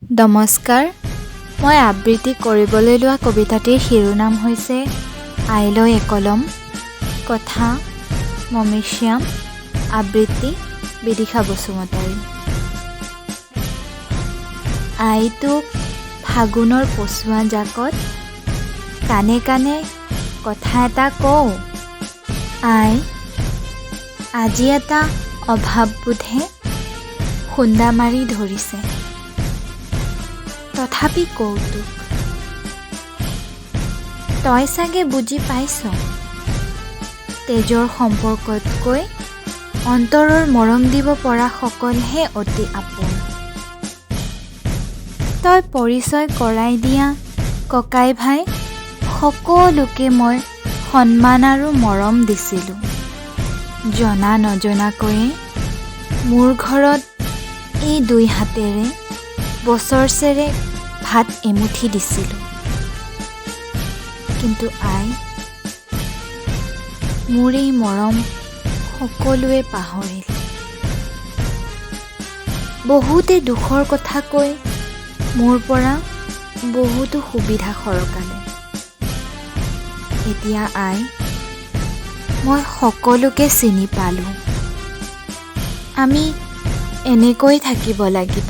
নমস্কাৰ, মই আবৃত্তি কৰিবলৈ লোৱা কবিতাটিৰ শিৰোনাম হৈছে আইলৈ একলম। কথা মমিশ্যাম, আবৃত্তি বিদিশা বসুমতাৰী। আইটোক ফাগুনৰ পছুৱা জাকত কানে কানে কথা এটা কওঁ। আই, আজি এটা অভাৱবোধে খুন্দা মাৰি ধৰিছে, তথাপি কৌতুক। তই চাগে বুজি পাইছ, তেজৰ সম্পৰ্কতকৈ অন্তৰৰ মৰম দিব পৰা সকলহে অতি আপোন। তই পৰিচয় কৰাই দিয়া ককাই ভাই সকলোকে মই সন্মান আৰু মৰম দিছিলোঁ। জনা নজনাকৈয়ে মোৰ ঘৰত এই দুই হাতেৰে বছৰচেৰে ভাত এমুঠি দিছিলোঁ। কিন্তু আই, মোৰ এই মৰম সকলোৱে পাহৰিল। বহুতে দুখৰ কথা কৈ মোৰ পৰা বহুতো সুবিধা সৰকালে। এতিয়া আই, মই সকলোকে চিনি পালোঁ। আমি এনেকৈ থাকিব লাগিব।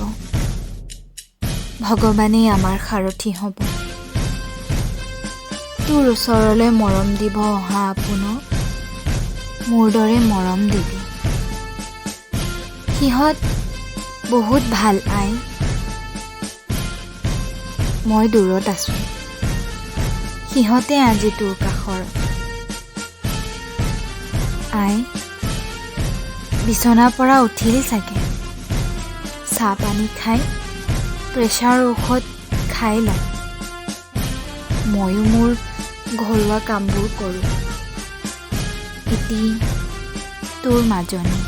ভগৱানেই আমাৰ সাৰথি হ'ব। তোৰ ওচৰলৈ মৰম দিব অহা আপোনক মোৰ দৰে মৰম দিবি। সিহঁত বহুত ভাল আই। মই দূৰত আছোঁ, সিহঁতে আজি তোৰ কাষৰত। আই, বিচনাৰ পৰা উঠিল চাগে। চাহ পানী খাই প্ৰেছাৰ ঔষধ খাই ল। ময়ো মোৰ ঘৰুৱা কামবোৰ কৰোঁ। ইতি তোৰ মাজনী।